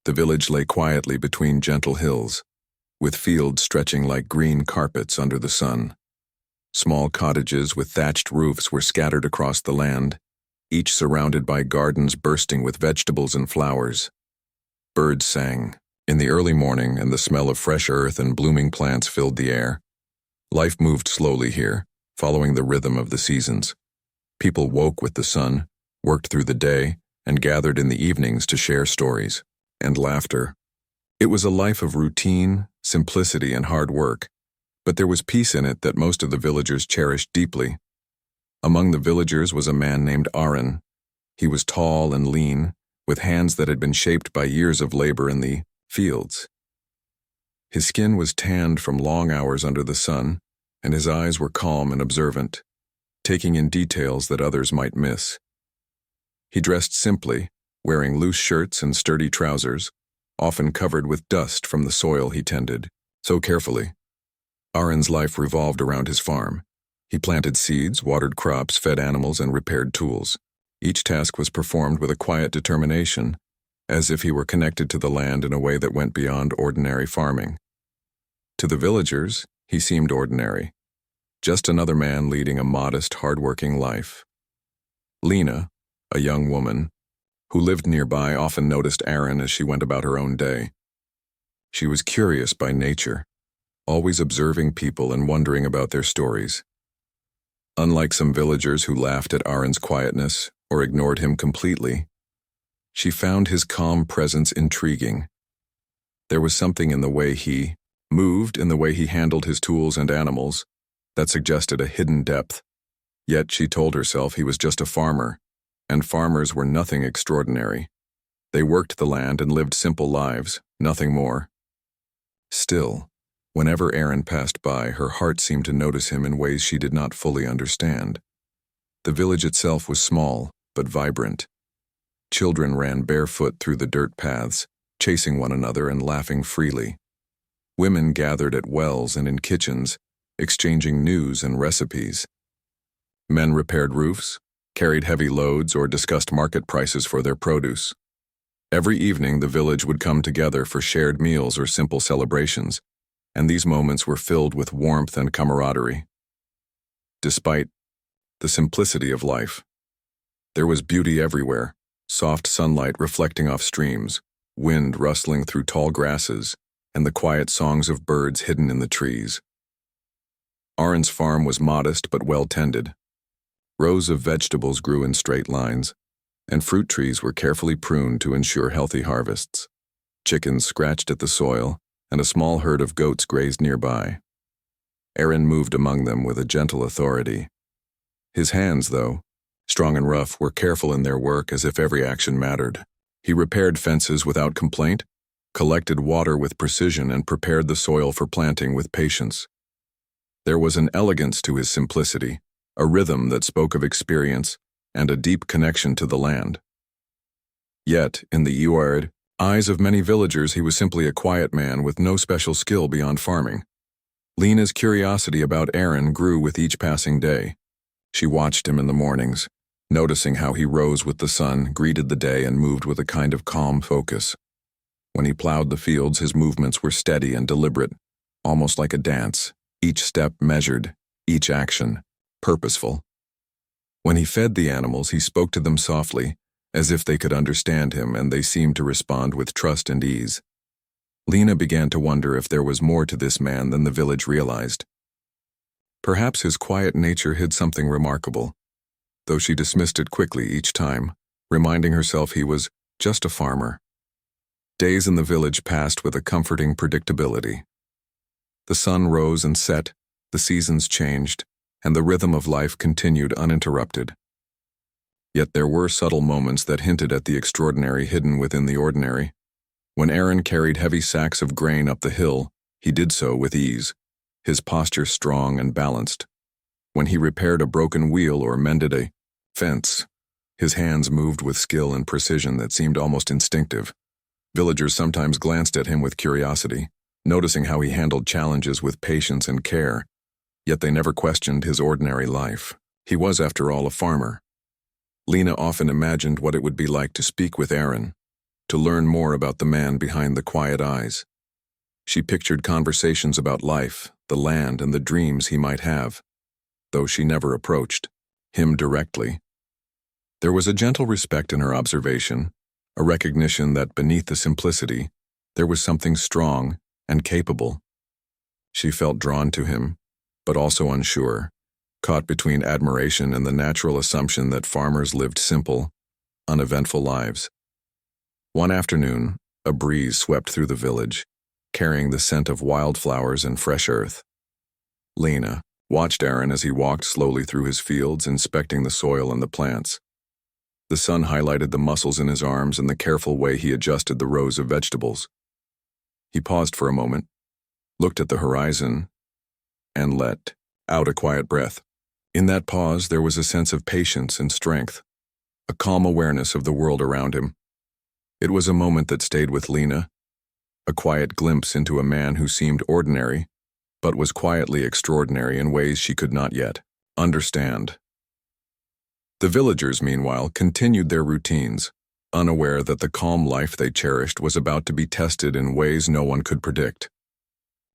The village lay quietly between gentle hills, with fields stretching like green carpets under the sun. Small cottages with thatched roofs were scattered across the land, each surrounded by gardens bursting with vegetables and flowers. Birds sang in the early morning, and the smell of fresh earth and blooming plants filled the air. Life moved slowly here, following the rhythm of the seasons. People woke with the sun, worked through the day, and gathered in the evenings to share stories and laughter. It was a life of routine, simplicity, and hard work, but there was peace in it that most of the villagers cherished deeply. Among the villagers was a man named Aaron. He was tall and lean, with hands that had been shaped by years of labor in the fields. His skin was tanned from long hours under the sun, and his eyes were calm and observant, taking in details that others might miss. He dressed simply, wearing loose shirts and sturdy trousers, often covered with dust from the soil he tended so carefully. Aaron's life revolved around his farm. He planted seeds, watered crops, fed animals, and repaired tools. Each task was performed with a quiet determination, as if he were connected to the land in a way that went beyond ordinary farming. To the villagers, he seemed ordinary, just another man leading a modest, hard-working life. Lena, a young woman who lived nearby, often noticed Aaron as she went about her own day. She was curious by nature, always observing people and wondering about their stories. Unlike some villagers who laughed at Aaron's quietness or ignored him completely, she found his calm presence intriguing. There was something in the way he moved, in the way he handled his tools and animals, that suggested a hidden depth. Yet she told herself he was just a farmer, and farmers were nothing extraordinary. They worked the land and lived simple lives, nothing more. Still, whenever Aaron passed by, her heart seemed to notice him in ways she did not fully understand. The village itself was small, but vibrant. Children ran barefoot through the dirt paths, chasing one another and laughing freely. Women gathered at wells and in kitchens, exchanging news and recipes. Men repaired roofs, carried heavy loads, or discussed market prices for their produce. Every evening, the village would come together for shared meals or simple celebrations, and these moments were filled with warmth and camaraderie. Despite the simplicity of life, there was beauty everywhere, soft sunlight reflecting off streams, wind rustling through tall grasses, and the quiet songs of birds hidden in the trees. Aaron's farm was modest but well-tended. Rows of vegetables grew in straight lines, and fruit trees were carefully pruned to ensure healthy harvests. Chickens scratched at the soil, and a small herd of goats grazed nearby. Aaron moved among them with a gentle authority. His hands, though, strong and rough, were careful in their work, as if every action mattered. He repaired fences without complaint, collected water with precision, and prepared the soil for planting with patience. There was an elegance to his simplicity, a rhythm that spoke of experience and a deep connection to the land. Yet, in the eyes of many villagers, he was simply a quiet man with no special skill beyond farming. Lena's curiosity about Aaron grew with each passing day. She watched him in the mornings, noticing how he rose with the sun, greeted the day, and moved with a kind of calm focus. When he plowed the fields, his movements were steady and deliberate, almost like a dance, each step measured, each action purposeful. When he fed the animals, he spoke to them softly, as if they could understand him, and they seemed to respond with trust and ease. Lena began to wonder if there was more to this man than the village realized. Perhaps his quiet nature hid something remarkable, though she dismissed it quickly each time, reminding herself he was just a farmer. Days in the village passed with a comforting predictability. The sun rose and set, the seasons changed, and the rhythm of life continued uninterrupted. Yet there were subtle moments that hinted at the extraordinary hidden within the ordinary. When Aaron carried heavy sacks of grain up the hill, he did so with ease, his posture strong and balanced. When he repaired a broken wheel or mended a fence, his hands moved with skill and precision that seemed almost instinctive. Villagers sometimes glanced at him with curiosity, noticing how he handled challenges with patience and care, yet they never questioned his ordinary life. He was, after all, a farmer. Lena often imagined what it would be like to speak with Aaron, to to learn more about the man behind the quiet eyes. She pictured conversations about life, the land, and the dreams he might have, though she never approached him directly. There was a gentle respect in her observation, a recognition that beneath the simplicity, there was something strong and capable. She felt drawn to him, but also unsure, caught between admiration and the natural assumption that farmers lived simple, uneventful lives. One afternoon, a breeze swept through the village, carrying the scent of wildflowers and fresh earth. Lena watched Aaron as he walked slowly through his fields, inspecting the soil and the plants. The sun highlighted the muscles in his arms and the careful way he adjusted the rows of vegetables. He paused for a moment, looked at the horizon, and let out a quiet breath. In that pause, there was a sense of patience and strength, a calm awareness of the world around him. It was a moment that stayed with Lena, a quiet glimpse into a man who seemed ordinary, but was quietly extraordinary in ways she could not yet understand. The villagers, meanwhile, continued their routines, unaware that the calm life they cherished was about to be tested in ways no one could predict.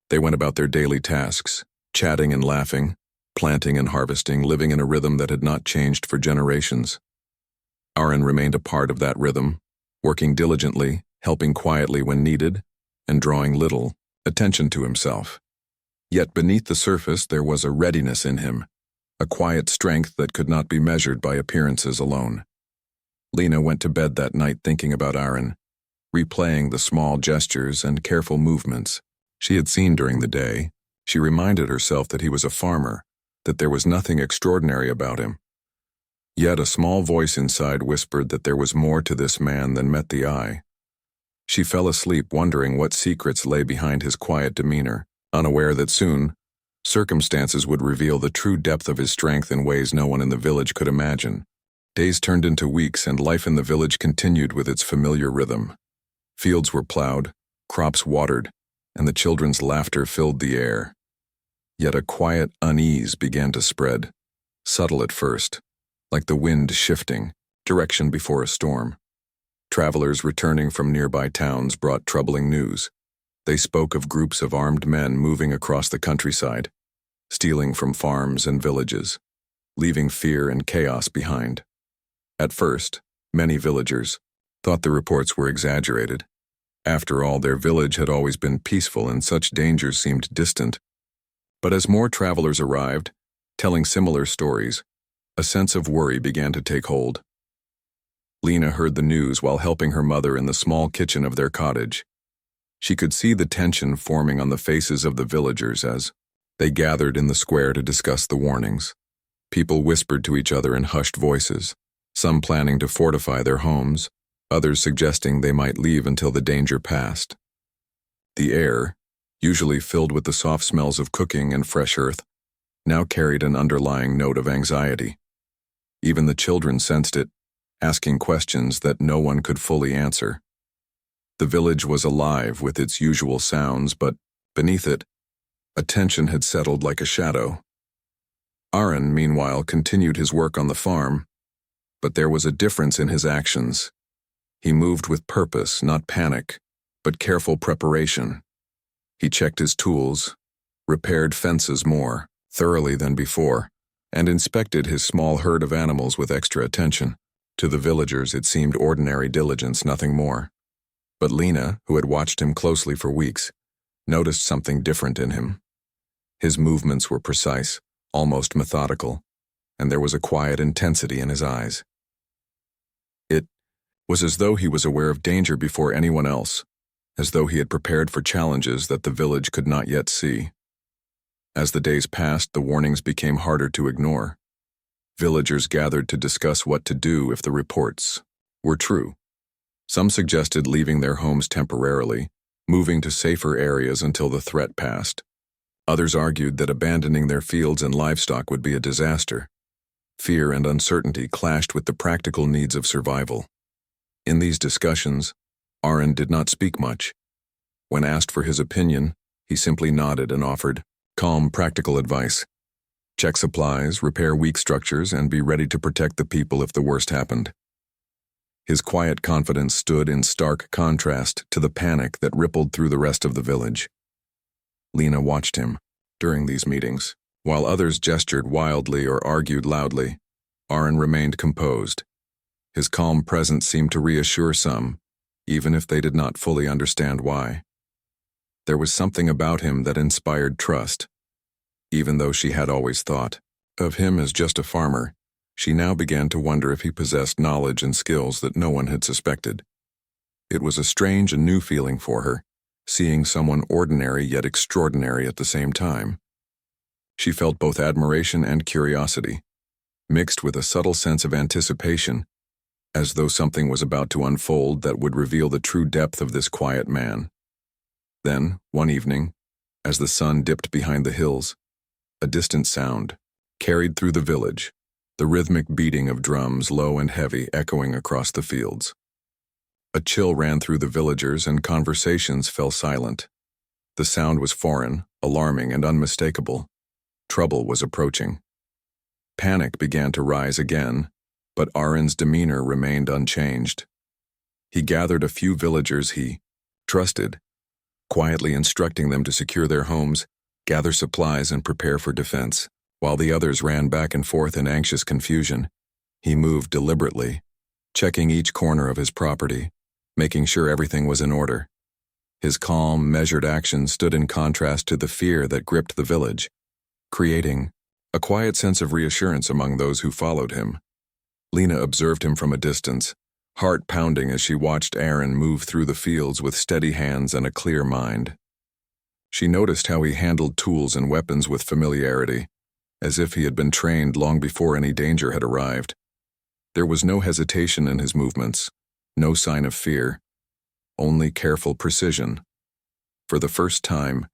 They went about their daily tasks, chatting and laughing, planting and harvesting, living in a rhythm that had not changed for generations. Aaron remained a part of that rhythm, working diligently, helping quietly when needed, and drawing little attention to himself. Yet beneath the surface there was a readiness in him, a quiet strength that could not be measured by appearances alone. Lena went to bed that night thinking about Aaron, replaying the small gestures and careful movements she had seen during the day. She reminded herself that he was a farmer, that there was nothing extraordinary about him. Yet a small voice inside whispered that there was more to this man than met the eye. She fell asleep wondering what secrets lay behind his quiet demeanor, unaware that soon, circumstances would reveal the true depth of his strength in ways no one in the village could imagine. Days turned into weeks and life in the village continued with its familiar rhythm. Fields were plowed, crops watered, and the children's laughter filled the air. Yet a quiet unease began to spread, subtle at first, like the wind shifting, direction before a storm. Travelers returning from nearby towns brought troubling news. They spoke of groups of armed men moving across the countryside, stealing from farms and villages, leaving fear and chaos behind. At first, many villagers thought the reports were exaggerated. After all, their village had always been peaceful and such dangers seemed distant. But as more travelers arrived, telling similar stories, a sense of worry began to take hold. Lena heard the news while helping her mother in the small kitchen of their cottage. She could see the tension forming on the faces of the villagers as they gathered in the square to discuss the warnings. People whispered to each other in hushed voices, some planning to fortify their homes, others suggesting they might leave until the danger passed. The air, usually filled with the soft smells of cooking and fresh earth, now carried an underlying note of anxiety. Even the children sensed it, asking questions that no one could fully answer. The village was alive with its usual sounds, but beneath it, a tension had settled like a shadow. Aaron, meanwhile, continued his work on the farm, but there was a difference in his actions. He moved with purpose, not panic, but careful preparation. He checked his tools, repaired fences more thoroughly than before, and inspected his small herd of animals with extra attention. To the villagers, it seemed ordinary diligence, nothing more. But Lena, who had watched him closely for weeks, noticed something different in him. His movements were precise, almost methodical, and there was a quiet intensity in his eyes. It was as though he was aware of danger before anyone else, as though he had prepared for challenges that the village could not yet see. As the days passed, the warnings became harder to ignore. Villagers gathered to discuss what to do if the reports were true. Some suggested leaving their homes temporarily, moving to safer areas until the threat passed. Others argued that abandoning their fields and livestock would be a disaster. Fear and uncertainty clashed with the practical needs of survival. In these discussions, Aaron did not speak much. When asked for his opinion, he simply nodded and offered calm, practical advice. Check supplies, repair weak structures, and be ready to protect the people if the worst happened. His quiet confidence stood in stark contrast to the panic that rippled through the rest of the village. Lena watched him during these meetings. While others gestured wildly or argued loudly, Aaron remained composed. His calm presence seemed to reassure some, even if they did not fully understand why. There was something about him that inspired trust. Even though she had always thought of him as just a farmer, she now began to wonder if he possessed knowledge and skills that no one had suspected. It was a strange and new feeling for her, seeing someone ordinary yet extraordinary at the same time. She felt both admiration and curiosity, mixed with a subtle sense of anticipation, as though something was about to unfold that would reveal the true depth of this quiet man. Then, one evening, as the sun dipped behind the hills, a distant sound carried through the village, the rhythmic beating of drums, low and heavy, echoing across the fields. A chill ran through the villagers and conversations fell silent. The sound was foreign, alarming, and unmistakable. Trouble was approaching. Panic began to rise again, but Aaron's demeanor remained unchanged. He gathered a few villagers he trusted, quietly instructing them to secure their homes, gather supplies, and prepare for defense. While the others ran back and forth in anxious confusion, he moved deliberately, checking each corner of his property, making sure everything was in order. His calm, measured action stood in contrast to the fear that gripped the village, creating a quiet sense of reassurance among those who followed him. Lena observed him from a distance, heart pounding as she watched Aaron move through the fields with steady hands and a clear mind. She noticed how he handled tools and weapons with familiarity, as if he had been trained long before any danger had arrived. There was no hesitation in his movements, no sign of fear, only careful precision. For the first time,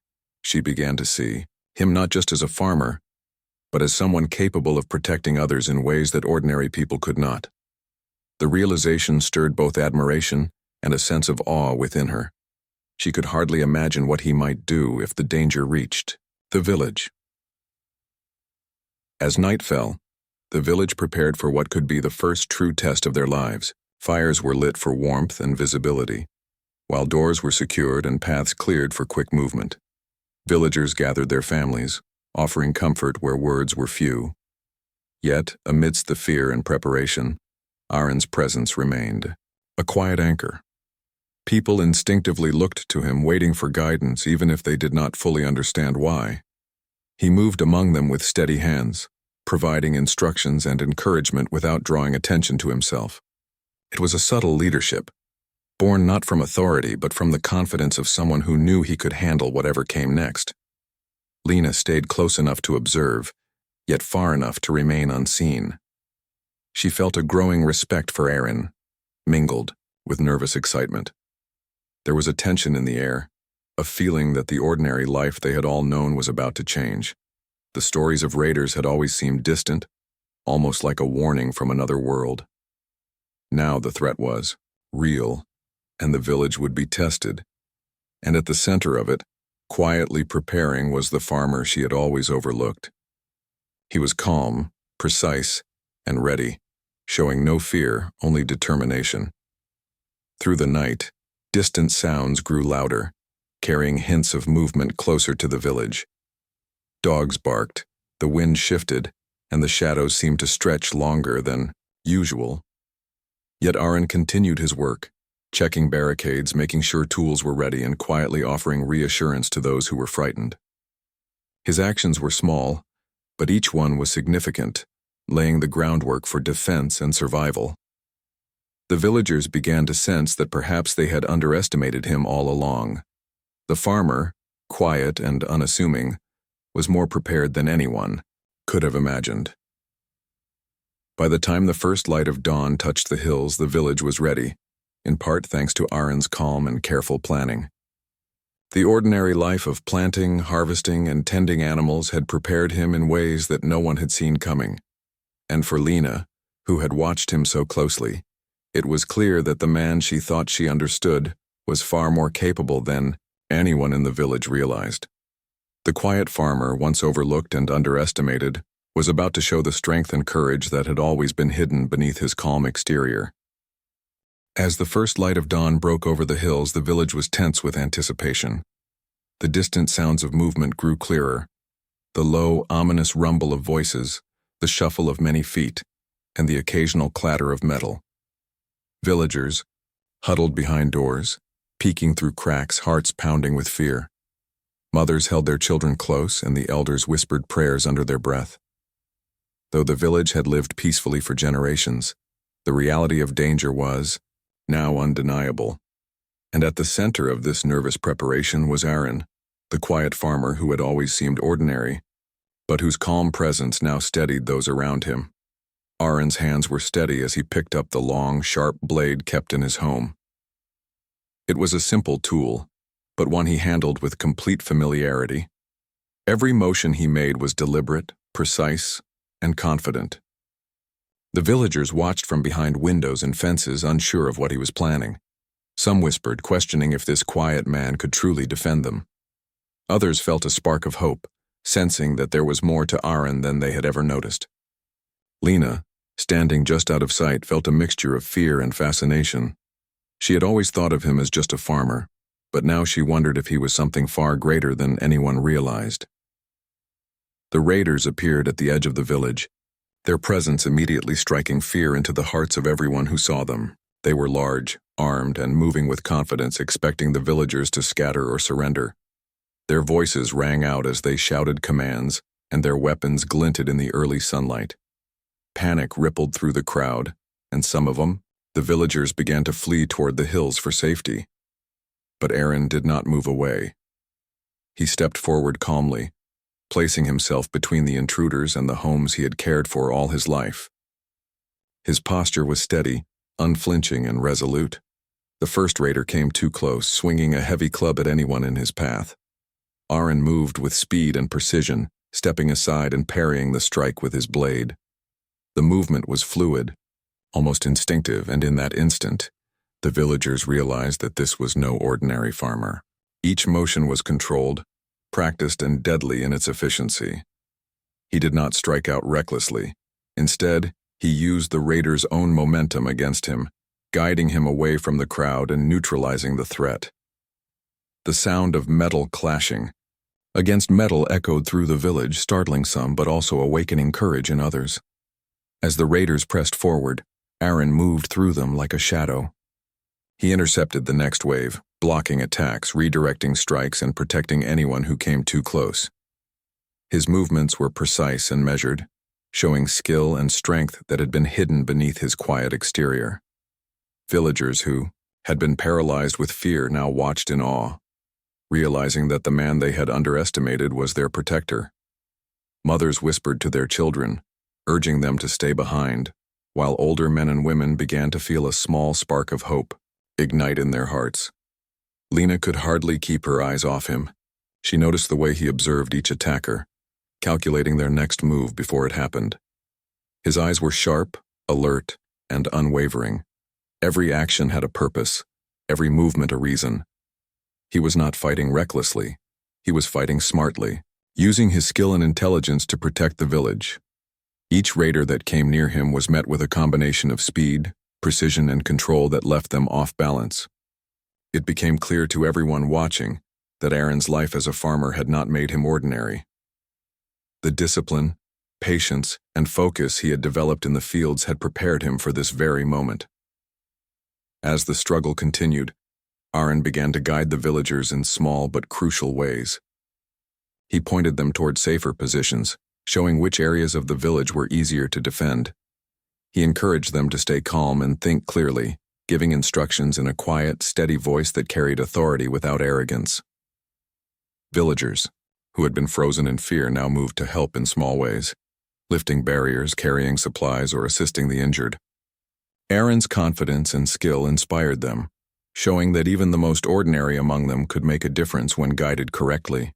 she began to see him not just as a farmer, but as someone capable of protecting others in ways that ordinary people could not. The realization stirred both admiration and a sense of awe within her. She could hardly imagine what he might do if the danger reached the village. As night fell, the village prepared for what could be the first true test of their lives. Fires were lit for warmth and visibility, while doors were secured and paths cleared for quick movement. Villagers gathered their families, offering comfort where words were few. Yet, amidst the fear and preparation, Aaron's presence remained a quiet anchor. People instinctively looked to him, waiting for guidance even if they did not fully understand why. He moved among them with steady hands, providing instructions and encouragement without drawing attention to himself. It was a subtle leadership, born not from authority but from the confidence of someone who knew he could handle whatever came next. Lena stayed close enough to observe, yet far enough to remain unseen. She felt a growing respect for Aaron, mingled with nervous excitement. There was a tension in the air, a feeling that the ordinary life they had all known was about to change. The stories of raiders had always seemed distant, almost like a warning from another world. Now the threat was real, and the village would be tested. And at the center of it, quietly preparing, was the farmer she had always overlooked. He was calm, precise, and ready, showing no fear, only determination. Through the night, distant sounds grew louder, carrying hints of movement closer to the village. Dogs barked, the wind shifted, and the shadows seemed to stretch longer than usual. Yet Aaron continued his work, checking barricades, making sure tools were ready, and quietly offering reassurance to those who were frightened. His actions were small, but each one was significant, laying the groundwork for defense and survival. The villagers began to sense that perhaps they had underestimated him all along. The farmer, quiet and unassuming, was more prepared than anyone could have imagined. By the time the first light of dawn touched the hills, the village was ready, in part thanks to Aaron's calm and careful planning. The ordinary life of planting, harvesting, and tending animals had prepared him in ways that no one had seen coming. And for Lena, who had watched him so closely, it was clear that the man she thought she understood was far more capable than anyone in the village realized. The quiet farmer, once overlooked and underestimated, was about to show the strength and courage that had always been hidden beneath his calm exterior. As the first light of dawn broke over the hills, the village was tense with anticipation. The distant sounds of movement grew clearer. The low, ominous rumble of voices, the shuffle of many feet, and the occasional clatter of metal. Villagers, huddled behind doors, peeking through cracks, hearts pounding with fear. Mothers held their children close, and the elders whispered prayers under their breath. Though the village had lived peacefully for generations, the reality of danger was, now, undeniable. And at the center of this nervous preparation was Aaron, the quiet farmer who had always seemed ordinary, but whose calm presence now steadied those around him. Aaron's hands were steady as he picked up the long, sharp blade kept in his home. It was a simple tool, but one he handled with complete familiarity. Every motion he made was deliberate, precise, and confident. The villagers watched from behind windows and fences, unsure of what he was planning. Some whispered, questioning if this quiet man could truly defend them. Others felt a spark of hope, sensing that there was more to Aaron than they had ever noticed. Lena, standing just out of sight, felt a mixture of fear and fascination. She had always thought of him as just a farmer, but now she wondered if he was something far greater than anyone realized. The raiders appeared at the edge of the village, their presence immediately striking fear into the hearts of everyone who saw them. They were large, armed, and moving with confidence, expecting the villagers to scatter or surrender. Their voices rang out as they shouted commands, and their weapons glinted in the early sunlight. Panic rippled through the crowd, and some of them, the villagers, began to flee toward the hills for safety. But Aaron did not move away. He stepped forward calmly, placing himself between the intruders and the homes he had cared for all his life. His posture was steady, unflinching, and resolute. The first raider came too close, swinging a heavy club at anyone in his path. Aaron moved with speed and precision, stepping aside and parrying the strike with his blade. The movement was fluid, almost instinctive, and in that instant, the villagers realized that this was no ordinary farmer. Each motion was controlled, practiced, and deadly in its efficiency. He did not strike out recklessly. Instead, he used the raider's own momentum against him, guiding him away from the crowd and neutralizing the threat. The sound of metal clashing against metal echoed through the village, startling some but also awakening courage in others. As the raiders pressed forward, Aaron moved through them like a shadow. He intercepted the next wave, blocking attacks, redirecting strikes, and protecting anyone who came too close. His movements were precise and measured, showing skill and strength that had been hidden beneath his quiet exterior. Villagers who had been paralyzed with fear now watched in awe, realizing that the man they had underestimated was their protector. Mothers whispered to their children, urging them to stay behind, while older men and women began to feel a small spark of hope ignite in their hearts. Lena could hardly keep her eyes off him. She noticed the way he observed each attacker, calculating their next move before it happened. His eyes were sharp, alert, and unwavering. Every action had a purpose, every movement a reason. He was not fighting recklessly. He was fighting smartly, using his skill and intelligence to protect the village. Each raider that came near him was met with a combination of speed, precision, and control that left them off balance. It became clear to everyone watching that Aaron's life as a farmer had not made him ordinary. The discipline, patience, and focus he had developed in the fields had prepared him for this very moment. As the struggle continued, Aaron began to guide the villagers in small but crucial ways. He pointed them toward safer positions, showing which areas of the village were easier to defend. He encouraged them to stay calm and think clearly, giving instructions in a quiet, steady voice that carried authority without arrogance. Villagers, who had been frozen in fear, now moved to help in small ways, lifting barriers, carrying supplies, or assisting the injured. Aaron's confidence and skill inspired them, showing that even the most ordinary among them could make a difference when guided correctly.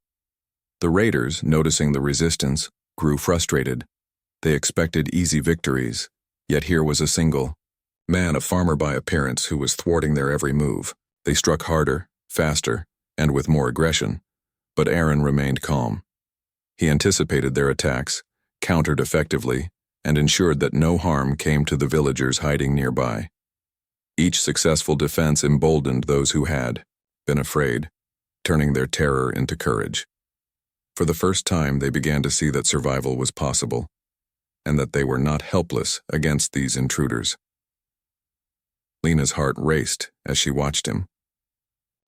The raiders, noticing the resistance, grew frustrated. They expected easy victories, yet here was a single man, a farmer by appearance, who was thwarting their every move. They struck harder, faster, and with more aggression, but Aaron remained calm. He anticipated their attacks, countered effectively, and ensured that no harm came to the villagers hiding nearby. Each successful defense emboldened those who had been afraid, turning their terror into courage. For the first time, they began to see that survival was possible, and that they were not helpless against these intruders. Lena's heart raced as she watched him.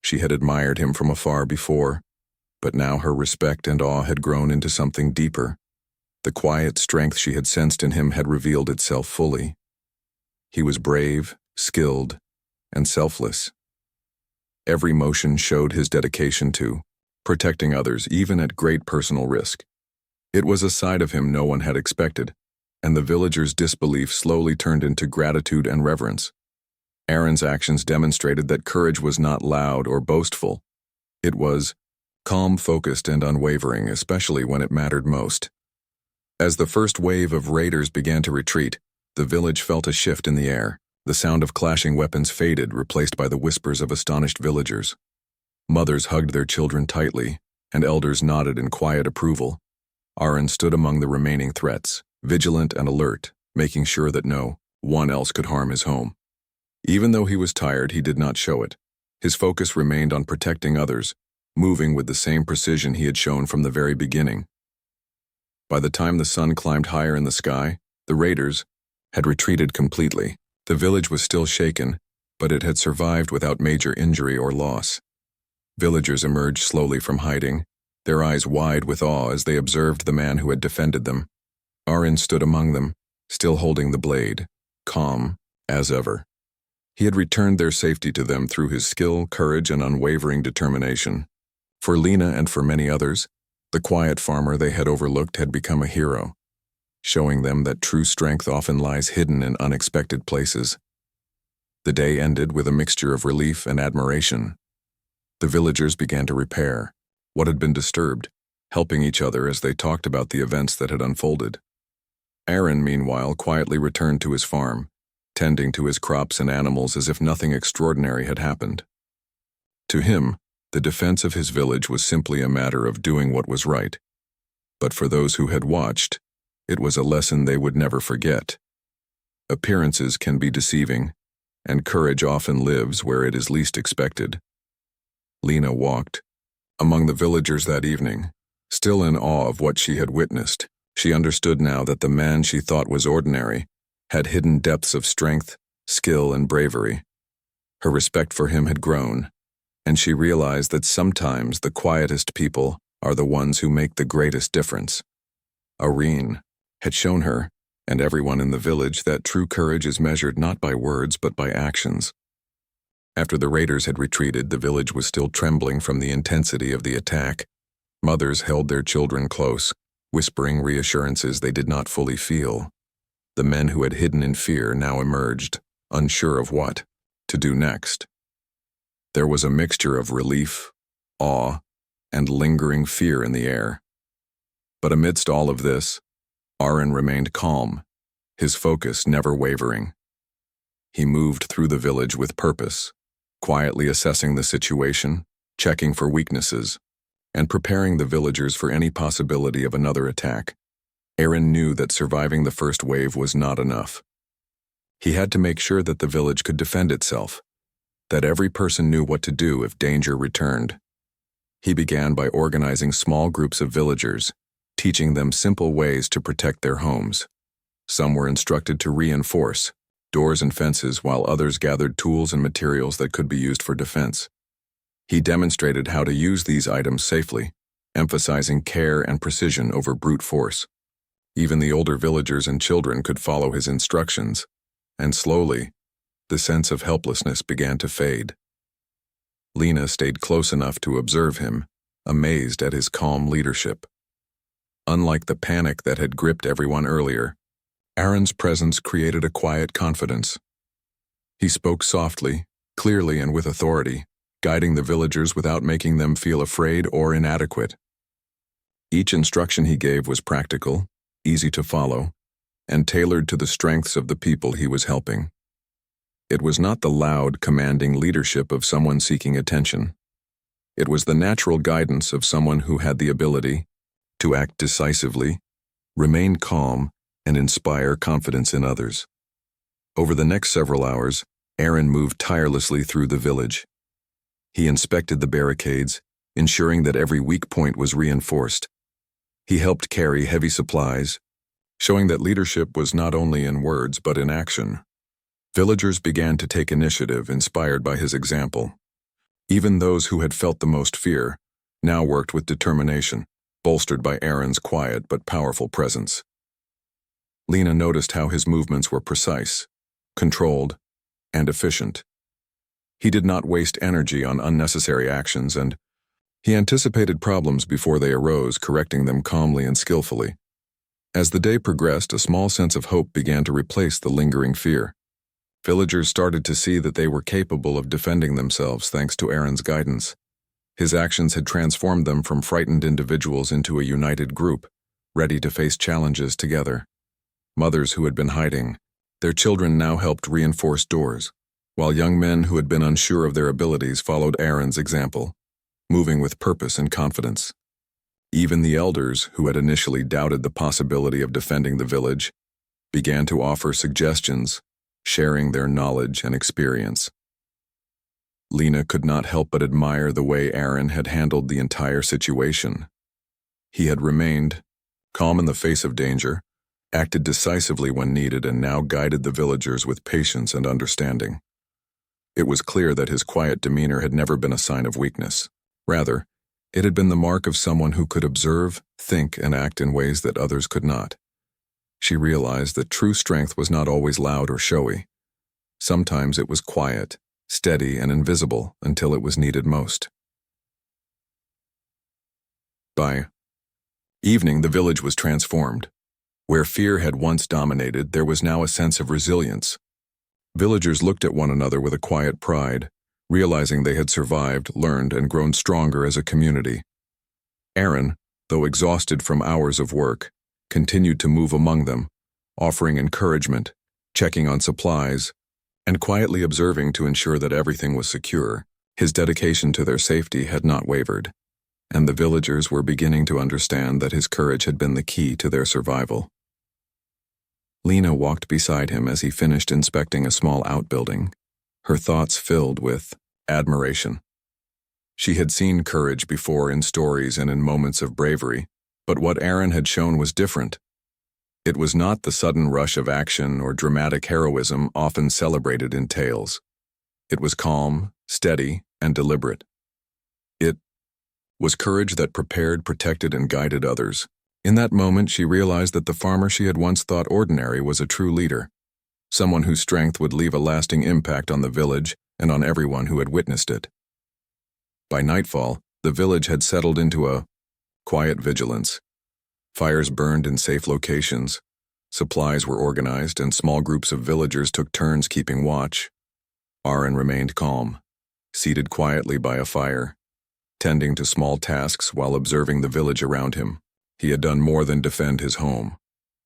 She had admired him from afar before, but now her respect and awe had grown into something deeper. The quiet strength she had sensed in him had revealed itself fully. He was brave, skilled, and selfless. Every motion showed his dedication to protecting others, even at great personal risk. It was a side of him no one had expected, and the villagers' disbelief slowly turned into gratitude and reverence. Aaron's actions demonstrated that courage was not loud or boastful. It was calm, focused, and unwavering, especially when it mattered most. As the first wave of raiders began to retreat, the village felt a shift in the air. The sound of clashing weapons faded, replaced by the whispers of astonished villagers. Mothers hugged their children tightly, and elders nodded in quiet approval. Aaron stood among the remaining threats, vigilant and alert, making sure that no one else could harm his home. Even though he was tired, he did not show it. His focus remained on protecting others, moving with the same precision he had shown from the very beginning. By the time the sun climbed higher in the sky, the raiders had retreated completely. The village was still shaken, but it had survived without major injury or loss. Villagers emerged slowly from hiding, their eyes wide with awe as they observed the man who had defended them. Aaron stood among them, still holding the blade, calm as ever. He had returned their safety to them through his skill, courage, and unwavering determination. For Lena and for many others, the quiet farmer they had overlooked had become a hero, showing them that true strength often lies hidden in unexpected places. The day ended with a mixture of relief and admiration. The villagers began to repair what had been disturbed, helping each other as they talked about the events that had unfolded. Aaron, meanwhile, quietly returned to his farm, tending to his crops and animals as if nothing extraordinary had happened. To him, the defense of his village was simply a matter of doing what was right. But for those who had watched, it was a lesson they would never forget. Appearances can be deceiving, and courage often lives where it is least expected. Lena walked among the villagers that evening, still in awe of what she had witnessed. She understood now that the man she thought was ordinary had hidden depths of strength, skill, and bravery. Her respect for him had grown, and she realized that sometimes the quietest people are the ones who make the greatest difference. Irene had shown her, and everyone in the village, that true courage is measured not by words but by actions. After the raiders had retreated, the village was still trembling from the intensity of the attack. Mothers held their children close, whispering reassurances they did not fully feel. The men who had hidden in fear now emerged, unsure of what to do next. There was a mixture of relief, awe, and lingering fear in the air. But amidst all of this, Aaron remained calm, his focus never wavering. He moved through the village with purpose, quietly assessing the situation, checking for weaknesses, and preparing the villagers for any possibility of another attack. Aaron knew that surviving the first wave was not enough. He had to make sure that the village could defend itself, that every person knew what to do if danger returned. He began by organizing small groups of villagers, teaching them simple ways to protect their homes. Some were instructed to reinforce doors and fences, while others gathered tools and materials that could be used for defense. He demonstrated how to use these items safely, emphasizing care and precision over brute force. Even the older villagers and children could follow his instructions, and slowly, the sense of helplessness began to fade. Lena stayed close enough to observe him, amazed at his calm leadership. Unlike the panic that had gripped everyone earlier, Aaron's presence created a quiet confidence. He spoke softly, clearly, and with authority, guiding the villagers without making them feel afraid or inadequate. Each instruction he gave was practical, easy to follow, and tailored to the strengths of the people he was helping. It was not the loud, commanding leadership of someone seeking attention. It was the natural guidance of someone who had the ability to act decisively, remain calm, and inspire confidence in others. Over the next several hours, Aaron moved tirelessly through the village. He inspected the barricades, ensuring that every weak point was reinforced. He helped carry heavy supplies, showing that leadership was not only in words but in action. Villagers began to take initiative, inspired by his example. Even those who had felt the most fear now worked with determination, bolstered by Aaron's quiet but powerful presence. Lena noticed how his movements were precise, controlled, and efficient. He did not waste energy on unnecessary actions, and he anticipated problems before they arose, correcting them calmly and skillfully. As the day progressed, a small sense of hope began to replace the lingering fear. Villagers started to see that they were capable of defending themselves thanks to Aaron's guidance. His actions had transformed them from frightened individuals into a united group, ready to face challenges together. Mothers who had been hiding, their children now helped reinforce doors, while young men who had been unsure of their abilities followed Aaron's example, moving with purpose and confidence. Even the elders, who had initially doubted the possibility of defending the village, began to offer suggestions, sharing their knowledge and experience. Lena could not help but admire the way Aaron had handled the entire situation. He had remained calm in the face of danger, acted decisively when needed, and now guided the villagers with patience and understanding. It was clear that his quiet demeanor had never been a sign of weakness. Rather, it had been the mark of someone who could observe, think, and act in ways that others could not. She realized that true strength was not always loud or showy. Sometimes it was quiet, steady, and invisible until it was needed most. By evening, the village was transformed. Where fear had once dominated, there was now a sense of resilience. Villagers looked at one another with a quiet pride, realizing they had survived, learned, and grown stronger as a community. Aaron, though exhausted from hours of work, continued to move among them, offering encouragement, checking on supplies, and quietly observing to ensure that everything was secure. His dedication to their safety had not wavered, and the villagers were beginning to understand that his courage had been the key to their survival. Lena walked beside him as he finished inspecting a small outbuilding, her thoughts filled with admiration. She had seen courage before in stories and in moments of bravery, but what Aaron had shown was different. It was not the sudden rush of action or dramatic heroism often celebrated in tales. It was calm, steady, and deliberate. It was courage that prepared, protected, and guided others. In that moment, she realized that the farmer she had once thought ordinary was a true leader, someone whose strength would leave a lasting impact on the village and on everyone who had witnessed it. By nightfall, the village had settled into a quiet vigilance. Fires burned in safe locations, supplies were organized, and small groups of villagers took turns keeping watch. Aaron remained calm, seated quietly by a fire, tending to small tasks while observing the village around him. He had done more than defend his home.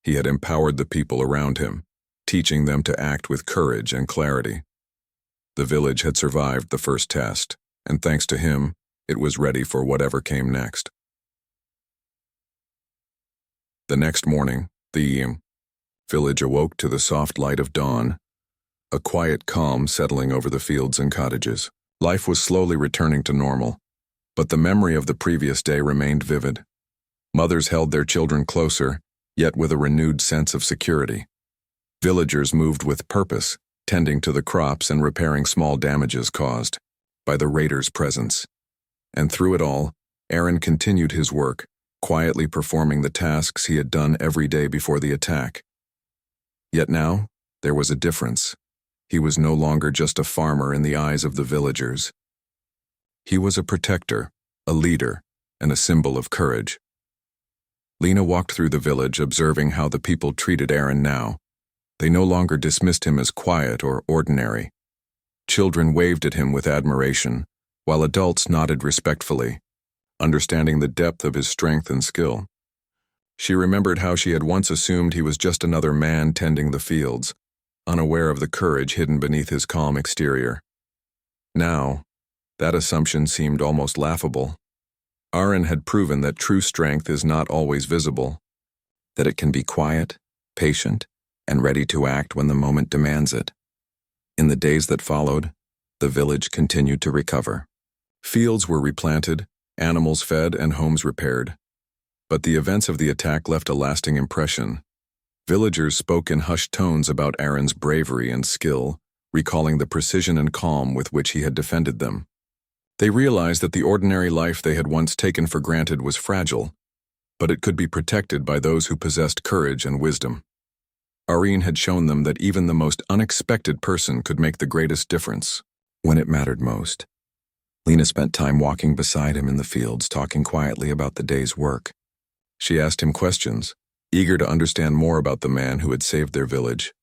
He had empowered the people around him, teaching them to act with courage and clarity. The village had survived the first test, and thanks to him, it was ready for whatever came next. The next morning, the village awoke to the soft light of dawn, a quiet calm settling over the fields and cottages. Life was slowly returning to normal, but the memory of the previous day remained vivid. Mothers held their children closer, yet with a renewed sense of security. Villagers moved with purpose, tending to the crops and repairing small damages caused by the raiders' presence. And through it all, Aaron continued his work, quietly performing the tasks he had done every day before the attack. Yet now, there was a difference. He was no longer just a farmer in the eyes of the villagers. He was a protector, a leader, and a symbol of courage. Lena walked through the village, observing how the people treated Aaron now. They no longer dismissed him as quiet or ordinary. Children waved at him with admiration, while adults nodded respectfully, understanding the depth of his strength and skill. She remembered how she had once assumed he was just another man tending the fields, unaware of the courage hidden beneath his calm exterior. Now, that assumption seemed almost laughable. Aaron had proven that true strength is not always visible, that it can be quiet, patient, and ready to act when the moment demands it. In the days that followed, the village continued to recover. Fields were replanted, animals fed, and homes repaired. But the events of the attack left a lasting impression. Villagers spoke in hushed tones about Aaron's bravery and skill, recalling the precision and calm with which he had defended them. They realized that the ordinary life they had once taken for granted was fragile, but it could be protected by those who possessed courage and wisdom. Areen had shown them that even the most unexpected person could make the greatest difference when it mattered most. Lena spent time walking beside him in the fields, talking quietly about the day's work. She asked him questions, eager to understand more about the man who had saved their village.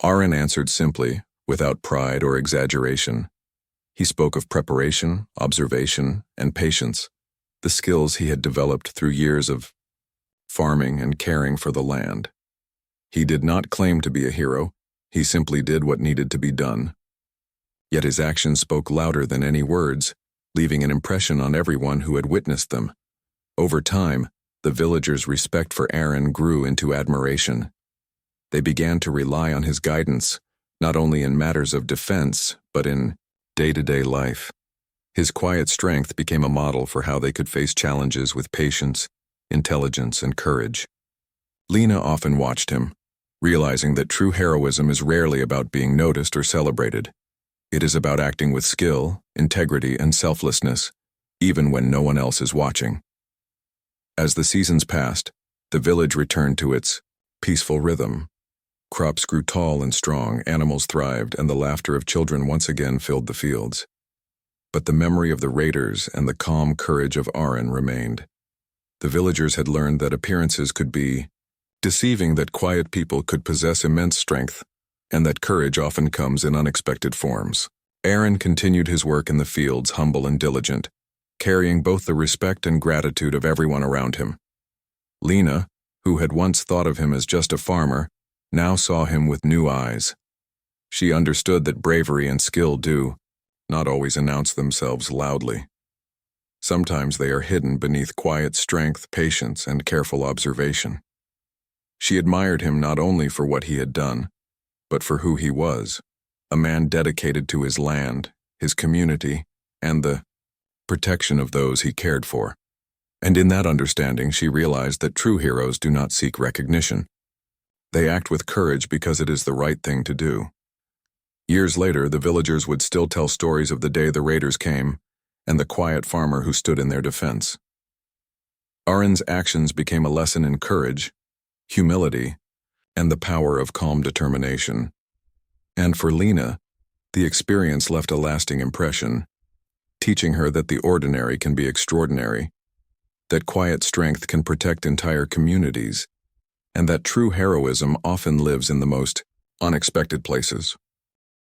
Areen answered simply, without pride or exaggeration. He spoke of preparation, observation, and patience, the skills he had developed through years of farming and caring for the land. He did not claim to be a hero, he simply did what needed to be done. Yet his actions spoke louder than any words, leaving an impression on everyone who had witnessed them. Over time, the villagers' respect for Aaron grew into admiration. They began to rely on his guidance, not only in matters of defense, but in day-to-day life. His quiet strength became a model for how they could face challenges with patience, intelligence, and courage. Lena often watched him, realizing that true heroism is rarely about being noticed or celebrated. It is about acting with skill, integrity, and selflessness, even when no one else is watching. As the seasons passed, the village returned to its peaceful rhythm. Crops grew tall and strong, animals thrived, and the laughter of children once again filled the fields. But the memory of the raiders and the calm courage of Aaron remained. The villagers had learned that appearances could be deceiving, that quiet people could possess immense strength, and that courage often comes in unexpected forms. Aaron continued his work in the fields, humble and diligent, carrying both the respect and gratitude of everyone around him. Lena, who had once thought of him as just a farmer, now saw him with new eyes. She understood that bravery and skill do not always announce themselves loudly. Sometimes they are hidden beneath quiet strength, patience, and careful observation. She admired him not only for what he had done, but for who he was, a man dedicated to his land, his community, and the protection of those he cared for. And in that understanding, she realized that true heroes do not seek recognition. They act with courage because it is the right thing to do. Years later, the villagers would still tell stories of the day the raiders came and the quiet farmer who stood in their defense. Aaron's actions became a lesson in courage, humility, and the power of calm determination. And for Lena, the experience left a lasting impression, teaching her that the ordinary can be extraordinary, that quiet strength can protect entire communities, and that true heroism often lives in the most unexpected places.